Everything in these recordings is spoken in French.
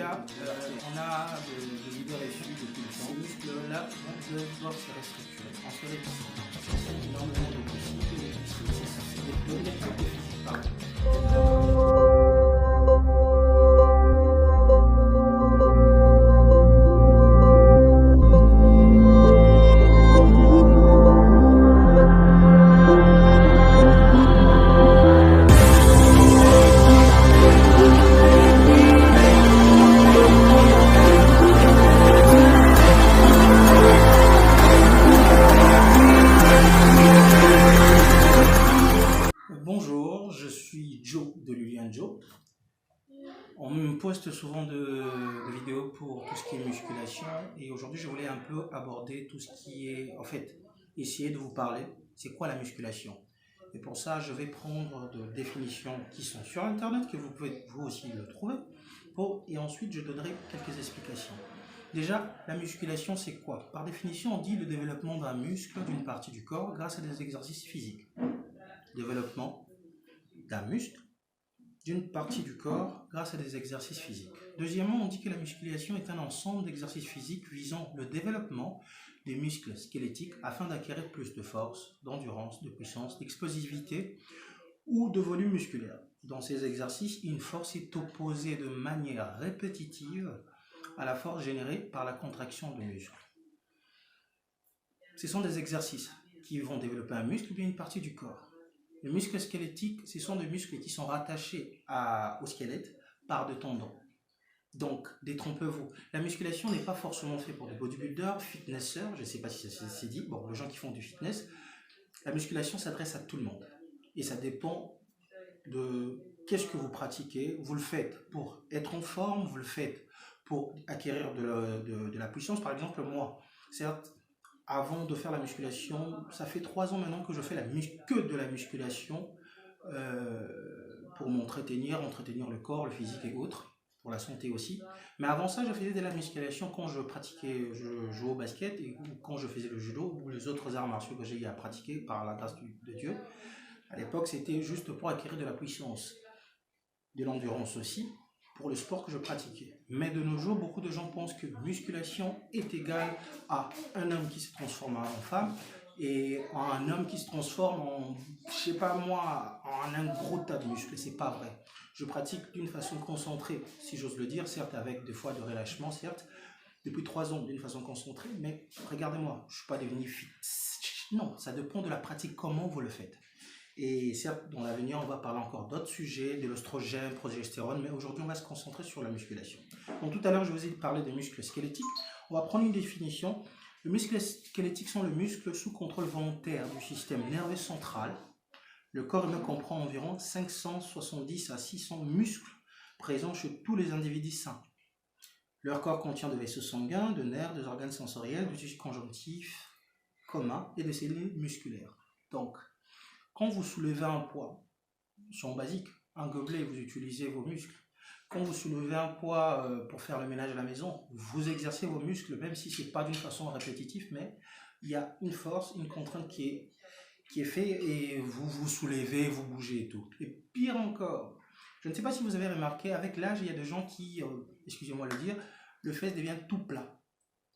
là, on a de libération depuis le temps. Ces muscles-là doivent se restructurer, transférer ici. Énormément de glucides, et c'est des défis physiques, pardon. Bonjour, je suis Joe de Lilian Joe. On me poste souvent de vidéos pour tout ce qui est musculation et aujourd'hui je voulais un peu aborder tout ce qui est, en fait, essayer de vous parler, c'est quoi la musculation. Et pour ça je vais prendre des définitions qui sont sur internet, que vous pouvez vous aussi le trouver, et ensuite je donnerai quelques explications. Déjà, la musculation c'est quoi? Par définition on dit le développement d'un muscle d'une partie du corps grâce à des exercices physiques. Développement d'un muscle d'une partie du corps grâce à des exercices physiques. Deuxièmement, on dit que la musculation est un ensemble d'exercices physiques visant le développement des muscles squelettiques afin d'acquérir plus de force, d'endurance, de puissance, d'explosivité ou de volume musculaire. Dans ces exercices, une force est opposée de manière répétitive à la force générée par la contraction de muscles. Ce sont des exercices qui vont développer un muscle ou bien une partie du corps. Les muscles squelettiques, ce sont des muscles qui sont rattachés au squelette par des tendons. Donc, détrompez-vous. La musculation n'est pas forcément faite pour des bodybuilders, fitnesseurs, je ne sais pas si ça s'est dit, bon, les gens qui font du fitness. La musculation s'adresse à tout le monde. Et ça dépend de qu'est-ce que vous pratiquez. Vous le faites pour être en forme, vous le faites pour acquérir de la puissance. Par exemple, moi, certes, avant de faire la musculation, ça fait 3 ans maintenant que je fais que de la musculation pour m'entretenir le corps, le physique et autres, pour la santé aussi. Mais avant ça, je faisais de la musculation quand je jouais au basket et quand je faisais le judo ou les autres arts martiaux que j'ai à pratiquer par la grâce de Dieu. À l'époque, c'était juste pour acquérir de la puissance, de l'endurance aussi, pour le sport que je pratiquais. Mais de nos jours, beaucoup de gens pensent que musculation est égale à un homme qui se transforme en femme et à un homme qui se transforme en, je sais pas moi, en un gros tas de muscles. C'est pas vrai. Je pratique d'une façon concentrée, si j'ose le dire, certes avec des fois de relâchement, certes, depuis 3 ans d'une façon concentrée, mais regardez-moi, je suis pas devenu fit. Non, ça dépend de la pratique, comment vous le faites. Et certes, dans l'avenir, on va parler encore d'autres sujets, de l'oestrogène, progestérone, mais aujourd'hui, on va se concentrer sur la musculation. Donc tout à l'heure, je vous ai parlé des muscles squelettiques. On va prendre une définition. Les muscles squelettiques sont les muscles sous contrôle volontaire du système nerveux central. Le corps humain comprend environ 570 à 600 muscles présents chez tous les individus sains. Leur corps contient de vaisseaux sanguins, de nerfs, des organes sensoriels, du tissu conjonctif commun et des cellules musculaires. Donc, quand vous soulevez un poids, son basique, un gobelet, vous utilisez vos muscles. Quand vous soulevez un poids pour faire le ménage à la maison, vous exercez vos muscles, même si ce n'est pas d'une façon répétitive, mais il y a une force, une contrainte qui est faite et vous vous soulevez, vous bougez et tout. Et pire encore, je ne sais pas si vous avez remarqué, avec l'âge, il y a des gens qui, excusez-moi de le dire, le fesse devient tout plat.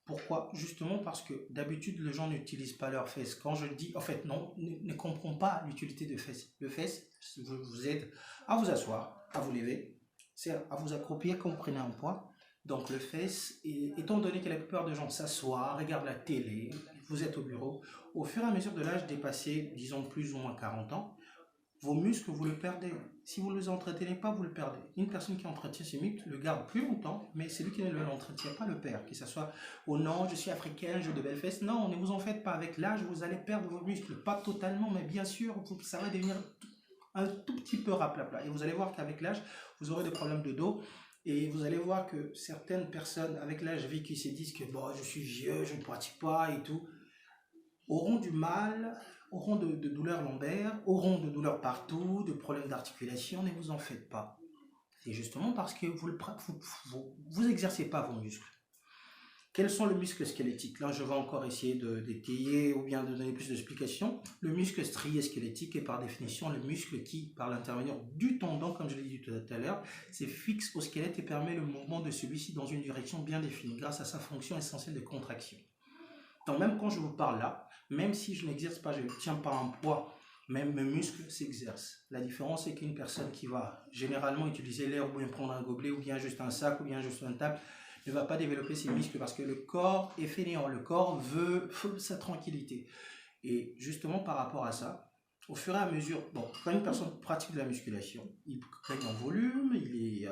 Pourquoi? Justement parce que d'habitude, les gens n'utilisent pas leurs fesses. Quand je dis, en fait, non, ne comprend pas l'utilité de fesses. Le fesse vous aide à vous asseoir, à vous lever, c'est à vous accroupir quand vous prenez un poids. Donc le fesse, étant donné que la plupart des gens s'assoient, regardent la télé, vous êtes au bureau, au fur et à mesure de l'âge dépassé, disons plus ou moins 40 ans, vos muscles, vous le perdez. Si vous ne les entretenez pas, vous le perdez. Une personne qui entretient ses muscles le garde plus longtemps, mais celui qui ne l'entretient pas le perd. Que ce soit oh non, je suis africain, j'ai de belles fesses. Non, ne vous en faites pas. Avec l'âge, vous allez perdre vos muscles. Pas totalement, mais bien sûr, ça va devenir un tout petit peu raplapla. Et vous allez voir qu'avec l'âge, vous aurez des problèmes de dos. Et vous allez voir que certaines personnes, avec l'âge qui se disent que bon, je suis vieux, je ne pratique pas et tout, auront du mal, auront de douleurs lombaires, auront de douleurs partout, de problèmes d'articulation. Ne vous en faites pas. C'est justement parce que vous n'exercez pas vos muscles. Quels sont les muscles squelettiques? Là, je vais encore essayer d'étayer ou bien de donner plus d'explications. Le muscle strié squelettique est par définition le muscle qui, par l'intermédiaire du tendon, comme je l'ai dit tout à l'heure, c'est fixe au squelette et permet le mouvement de celui-ci dans une direction bien définie, grâce à sa fonction essentielle de contraction. Donc même quand je vous parle là, même si je n'exerce pas, je ne tiens pas un poids, même mes muscles s'exercent. La différence c'est qu'une personne qui va généralement utiliser l'air ou bien prendre un gobelet ou bien juste un sac ou bien juste une table, ne va pas développer ses muscles parce que le corps est fainéant, le corps veut sa tranquillité. Et justement par rapport à ça, au fur et à mesure, bon, quand une personne pratique de la musculation, il gagne en volume, il est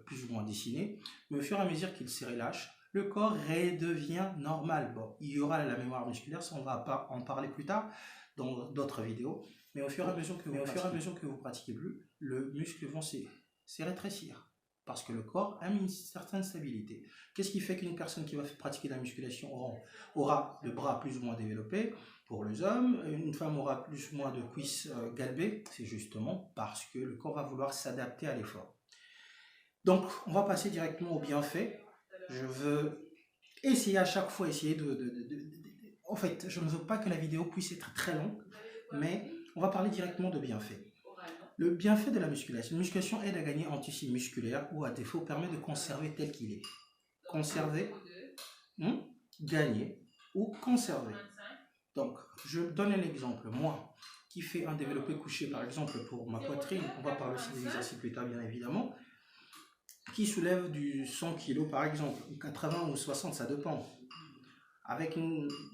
plus ou moins dessiné, mais au fur et à mesure qu'il se relâche, le corps redevient normal. Bon, il y aura la mémoire musculaire, ça on va en parler plus tard dans d'autres vidéos, mais au fur et à mesure que vous pratiquez plus, le muscle va se rétrécir. Parce que le corps a une certaine stabilité. Qu'est-ce qui fait qu'une personne qui va pratiquer la musculation aura le bras plus ou moins développé pour les hommes, une femme aura plus ou moins de cuisses galbées? C'est justement parce que le corps va vouloir s'adapter à l'effort. Donc, on va passer directement au bienfait. Je veux essayer à chaque fois, en fait, je ne veux pas que la vidéo puisse être très longue, mais on va parler directement de bienfaits. Le bienfait de la musculation. La musculation aide à gagner en tissu musculaire ou à défaut permet de conserver tel qu'il est. Conserver, gagner ou conserver. Donc, je donne un exemple. Moi, qui fais un développé couché, par exemple, pour ma poitrine, on va parler aussi des exercices plus tard, bien évidemment, qui soulève du 100 kg, par exemple, ou 80 ou 60, ça dépend. Avec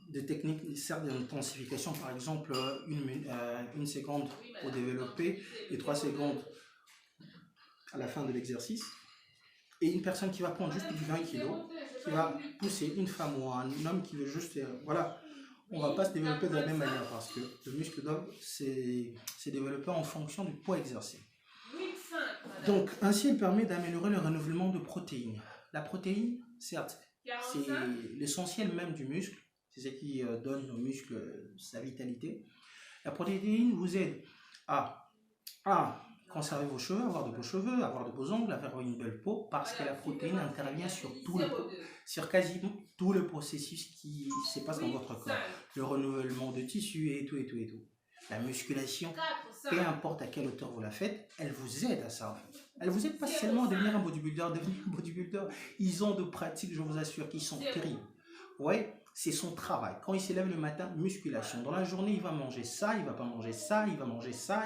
des techniques, certes, d'intensification, par exemple, une seconde au développé et 3 secondes à la fin de l'exercice. Et une personne qui va prendre juste du 20 kg, qui va pousser une femme ou un homme qui veut juste, voilà, on ne va pas se développer de la même manière parce que le muscle d'homme s'est développé en fonction du poids exercé. Donc, ainsi, il permet d'améliorer le renouvellement de protéines. La protéine, certes, c'est l'essentiel même du muscle, c'est ce qui donne au muscle sa vitalité. La protéine vous aide à conserver vos cheveux, avoir de beaux cheveux, avoir de beaux ongles, avoir une belle peau, parce que la protéine intervient sur quasiment tout le processus qui se passe dans votre corps. Le renouvellement de tissus et tout. La musculation, peu importe à quelle hauteur vous la faites, elle vous aide à ça en fait. Elle vous aide pas seulement à devenir un bodybuilder. Ils ont de pratiques, je vous assure, qui sont terribles. Ouais, c'est son travail. Quand il se lève le matin, musculation. Dans la journée, il va manger ça, il va pas manger ça, il va manger ça.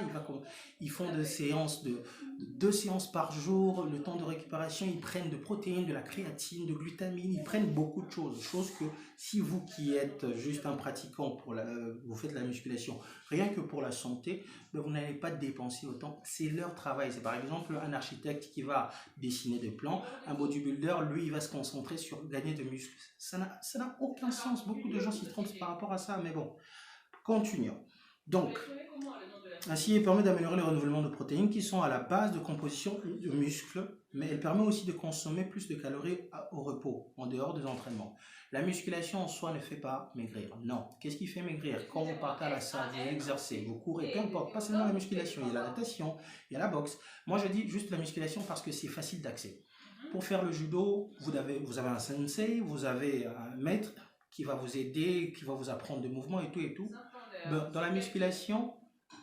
Ils font des séances de 2 séances par jour. Le temps de récupération, ils prennent de protéines, de la créatine, de glutamine. Ils prennent beaucoup de choses. Chose que si vous qui êtes juste un pratiquant, vous faites la musculation, rien que pour la santé, ben vous n'allez pas dépenser autant. C'est leur travail. C'est par exemple un architecte qui va dessiner des plans. Un bodybuilder, lui, il va se concentrer sur gagner de muscles. Ça n'a aucun sens. Beaucoup de gens s'y trompent par rapport à ça. Mais bon, continuons. Donc, ainsi, il permet d'améliorer le renouvellement de protéines qui sont à la base de composition de muscles, mais elle permet aussi de consommer plus de calories au repos, en dehors des entraînements. La musculation en soi ne fait pas maigrir. Non. Qu'est-ce qui fait maigrir? Quand vous partez à la salle, vous exercez, vous courez, peu importe, pas seulement la musculation, il y a la natation, il y a la boxe. Moi, je dis juste la musculation parce que c'est facile d'accès. Pour faire le judo, vous avez un sensei, vous avez un maître qui va vous aider, qui va vous apprendre des mouvements et tout. Dans la musculation,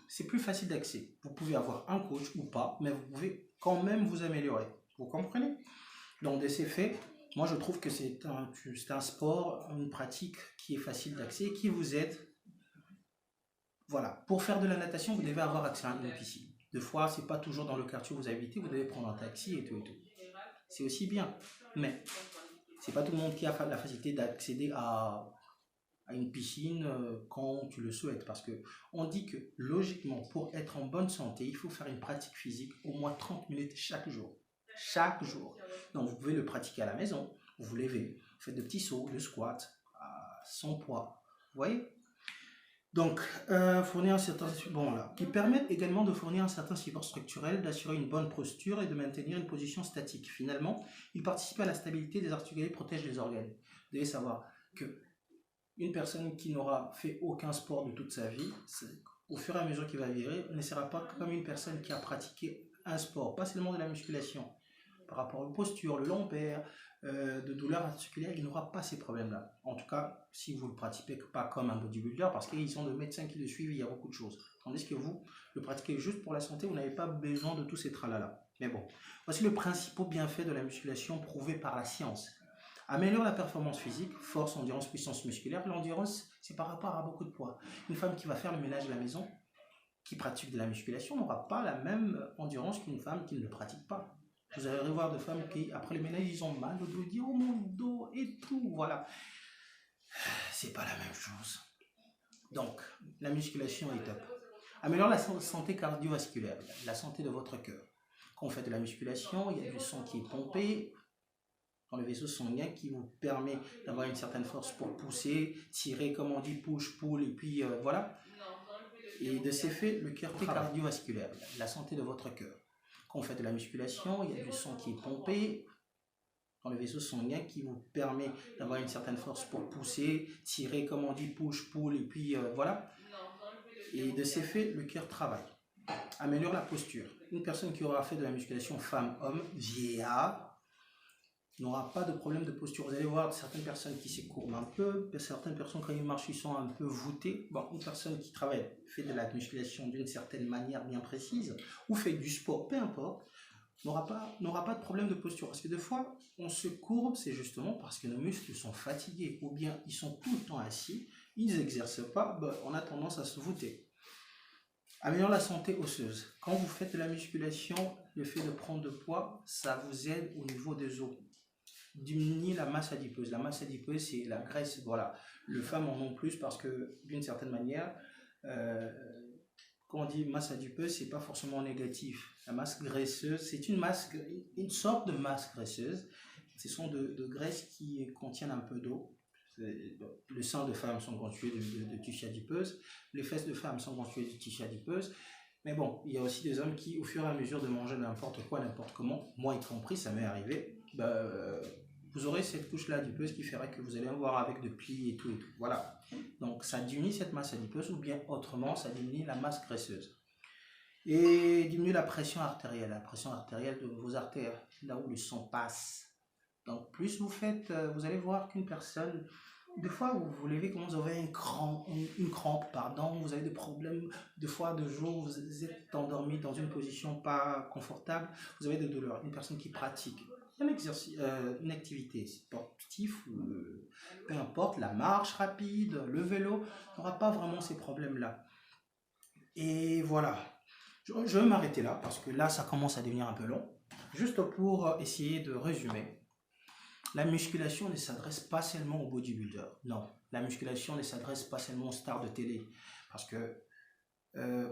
c'est plus facile d'accès. Vous pouvez avoir un coach ou pas, mais vous pouvez quand même vous améliorer. Vous comprenez? Donc, de ces faits, moi je trouve que c'est un sport, une pratique qui est facile d'accès, qui vous aide. Voilà. Pour faire de la natation, vous devez avoir accès à une piscine. Des fois, c'est pas toujours dans le quartier où vous habitez, vous devez prendre un taxi et tout. C'est aussi bien, mais c'est pas tout le monde qui a la facilité d'accéder à une piscine quand tu le souhaites, parce que on dit que logiquement pour être en bonne santé il faut faire une pratique physique au moins 30 minutes chaque jour. Donc vous pouvez le pratiquer à la maison, vous vous levez, vous faites de petits sauts, de squats sans poids, vous voyez. Donc fournir un certain qui permettent également de fournir un certain support structurel, d'assurer une bonne posture et de maintenir une position statique. Finalement, il participe à la stabilité des articulations et protège les organes. Vous devez savoir que une personne qui n'aura fait aucun sport de toute sa vie, au fur et à mesure qu'il va vieillir, ne sera pas comme une personne qui a pratiqué un sport, pas seulement de la musculation. par rapport aux postures, le lombaire, de douleurs articulaires, il n'aura pas ces problèmes-là. En tout cas, si vous ne le pratiquez pas comme un bodybuilder, parce qu'ils ont des médecins qui le suivent, il y a beaucoup de choses. Tandis que vous le pratiquez juste pour la santé, vous n'avez pas besoin de tous ces tralala. Mais bon, voici le principal bienfait de la musculation prouvé par la science. Améliore la performance physique, force, endurance, puissance musculaire. L'endurance, c'est par rapport à beaucoup de poids. Une femme qui va faire le ménage de la maison, qui pratique de la musculation, n'aura pas la même endurance qu'une femme qui ne le pratique pas. Vous allez voir de femmes qui, après le ménage, ils ont mal au dos, ils disent « Oh mon dos » et tout, voilà. C'est pas la même chose. Donc, la musculation est top. Améliore la santé cardiovasculaire, la santé de votre cœur. Quand vous faites de la musculation, il y a du sang qui est pompé dans le vaisseau sanguin qui vous permet d'avoir une certaine force pour pousser, tirer, comme on dit, push, pull, et puis voilà. Et de ces faits, le cœur cardiovasculaire, la santé de votre cœur. Quand vous faites de la musculation, il y a du sang qui est pompé dans le vaisseau sanguin qui vous permet d'avoir une certaine force pour pousser, tirer, comme on dit, push, pull, et puis voilà. Et de ces faits, le cœur travaille. Améliore la posture. Une personne qui aura fait de la musculation, femme, homme, vieillard, n'aura pas de problème de posture. Vous allez voir certaines personnes qui s'écourbent un peu, certaines personnes quand ils marchent, ils sont un peu voûtés. Bon, une personne qui travaille, fait de la musculation d'une certaine manière bien précise, ou fait du sport, peu importe, n'aura pas de problème de posture. Parce que des fois, on se courbe, c'est justement parce que nos muscles sont fatigués, ou bien ils sont tout le temps assis, ils n'exercent pas, ben, on a tendance à se voûter. Améliore la santé osseuse. Quand vous faites de la musculation, le fait de prendre de poids, ça vous aide au niveau des os. Diminuer la masse adipeuse. La masse adipeuse, c'est la graisse. Voilà. Les femmes en ont plus parce que, d'une certaine manière, quand on dit masse adipeuse, c'est pas forcément négatif. La masse graisseuse, c'est une sorte de masse graisseuse. Ce sont de graisses qui contiennent un peu d'eau. Les seins de femmes sont constitués de tissu adipeuse. Les fesses de femmes sont constituées de tissu adipeuse. Mais bon, il y a aussi des hommes qui, au fur et à mesure de manger n'importe quoi, n'importe comment, moi y compris, ça m'est arrivé, vous aurez cette couche-là adipeuse qui ferait que vous allez avoir avec de plis et tout et tout. Voilà. Donc ça diminue cette masse adipeuse, ou bien autrement, ça diminue la masse graisseuse. Et diminue la pression artérielle de vos artères, là où le sang passe. Donc plus vous faites, vous allez voir qu'une personne, des fois vous vous levez, comme vous avez une crampe, vous avez des problèmes, des fois de jour, vous êtes endormi dans une position pas confortable, vous avez des douleurs. Une personne qui pratique un exercice, une activité sportive, peu importe, la marche rapide, le vélo, n'aura pas vraiment ces problèmes-là. Et voilà, je vais m'arrêter là, parce que là ça commence à devenir un peu long. Juste pour essayer de résumer. La musculation ne s'adresse pas seulement aux bodybuilders. Non, la musculation ne s'adresse pas seulement aux stars de télé. Parce que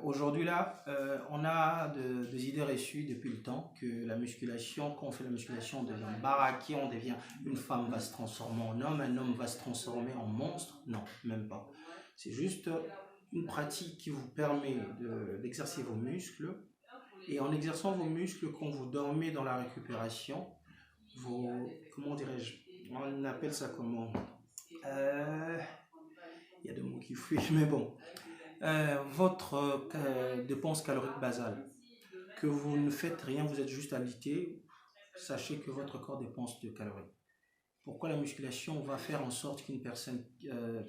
aujourd'hui là, on a des idées reçues depuis le temps que la musculation, quand on fait la musculation, on devient baraqué, on devient, une femme va se transformer en homme, un homme va se transformer en monstre. Non, même pas. C'est juste une pratique qui vous permet d'exercer vos muscles. Et en exerçant vos muscles, quand vous dormez dans la récupération, comment dirais-je, on appelle ça comment, il y a des mots qui fuient, mais bon, votre dépense calorique basale, que vous ne faites rien, vous êtes juste alité, sachez que votre corps dépense de calories. Pourquoi la musculation va faire en sorte qu'une personne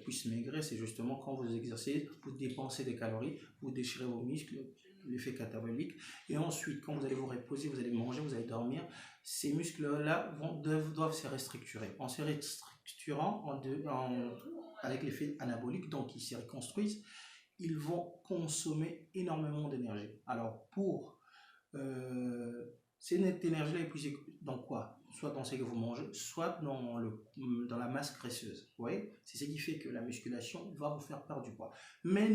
puisse maigrir? C'est justement quand vous exercez, vous dépensez des calories, vous déchirez vos muscles, l'effet catabolique, et ensuite quand vous allez vous reposer, vous allez manger, vous allez dormir, ces muscles-là doivent se restructurer. En se restructurant avec l'effet anabolique, donc ils se reconstruisent, ils vont consommer énormément d'énergie. Alors pour cette énergie-là épuisée dans quoi? Soit dans ce que vous mangez, soit dans la masse graisseuse. Vous voyez? C'est ce qui fait que la musculation va vous faire perdre du poids. Mais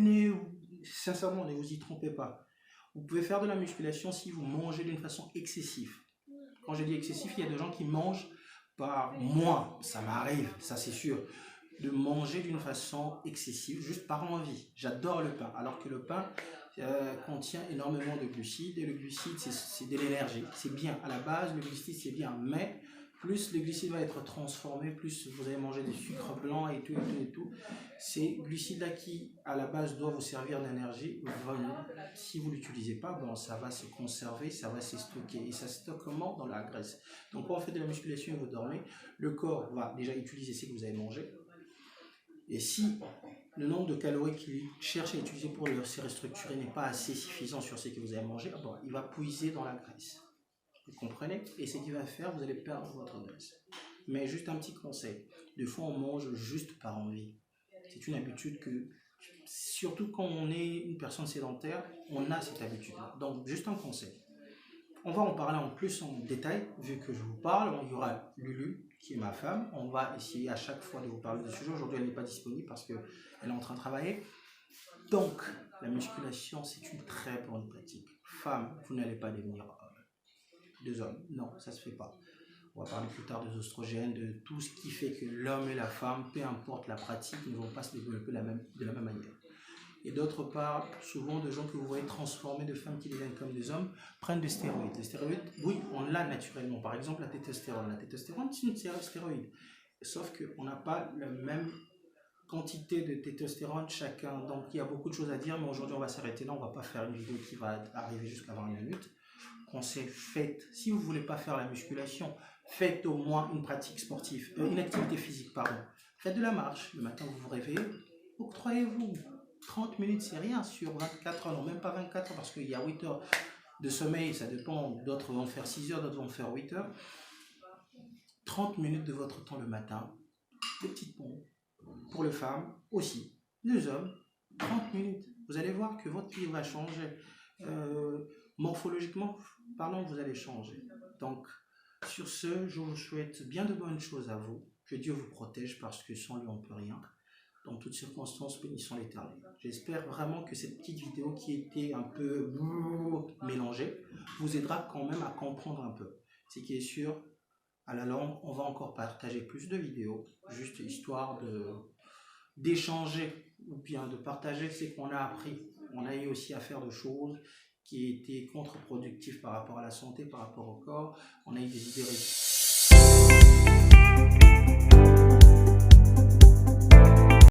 sincèrement, ne vous y trompez pas. Vous pouvez faire de la musculation si vous mangez d'une façon excessive. Quand je dis excessif, il y a des gens qui mangent moi, ça m'arrive, ça c'est sûr, de manger d'une façon excessive, juste par envie. J'adore le pain, alors que le pain contient énormément de glucides, et le glucide c'est de l'énergie, c'est bien, à la base le glucide c'est bien, mais plus le glucide va être transformé, plus vous allez manger des sucres blancs et tout, Ces glucides-là qui, à la base, doivent vous servir d'énergie, si vous ne l'utilisez pas, bon, ça va se conserver, ça va se stocker. Et ça se stocke comment? Dans la graisse. Donc, quand vous faites de la musculation et vous dormez, le corps va déjà utiliser ce que vous avez mangé. Et si le nombre de calories qu'il cherche à utiliser pour se restructurer n'est pas assez suffisant sur ce que vous avez mangé, bon, il va puiser dans la graisse. Vous comprenez? Et ce qu'il va faire, vous allez perdre votre graisse. Mais juste un petit conseil, des fois on mange juste par envie. C'est une habitude que, surtout quand on est une personne sédentaire, on a cette habitude-là. Donc juste un conseil. On va en parler en plus en détail, vu que je vous parle. Il y aura Lulu, qui est ma femme. On va essayer à chaque fois de vous parler de ce sujet. Aujourd'hui, elle n'est pas disponible parce qu'elle est en train de travailler. Donc, la musculation, c'est une très bonne pratique. Femme, vous n'allez pas devenir deux hommes. Non, ça ne se fait pas. On va parler plus tard des oestrogènes, de tout ce qui fait que l'homme et la femme, peu importe la pratique, ne vont pas se développer de la même manière. Et d'autre part, souvent de gens que vous voyez transformer de femmes qui deviennent comme des hommes prennent des stéroïdes. Les stéroïdes, oui, on l'a naturellement. Par exemple, la testostérone. La testostérone, c'est une stéroïde. Sauf qu'on n'a pas la même quantité de testostérone chacun. Donc, il y a beaucoup de choses à dire, mais aujourd'hui, on va s'arrêter là. On ne va pas faire une vidéo qui va arriver jusqu'à 20 minutes. Conseil, faites, si vous ne voulez pas faire la musculation, faites au moins une pratique sportive, une activité physique, pardon. Faites de la marche. Le matin, vous vous réveillez, octroyez-vous 30 minutes, c'est rien sur 24 heures, non même pas 24 heures, parce qu'il y a 8 heures de sommeil, ça dépend, d'autres vont faire 6 heures, d'autres vont faire 8 heures. 30 minutes de votre temps le matin, des petites pompes, pour les femmes aussi, les hommes, 30 minutes. Vous allez voir que votre vie va changer. Morphologiquement parlant, vous allez changer. Donc, sur ce, je vous souhaite bien de bonnes choses à vous. Que Dieu vous protège parce que sans lui, on ne peut rien. Dans toutes circonstances, bénissons l'Éternel. J'espère vraiment que cette petite vidéo qui était un peu mélangée vous aidera quand même à comprendre un peu. Ce qui est sûr, à la longue, on va encore partager plus de vidéos, juste histoire d'échanger ou bien de partager ce qu'on a appris. On a eu aussi à faire de choses qui étaient contre-productives par rapport à la santé, par rapport au corps. On a eu des idées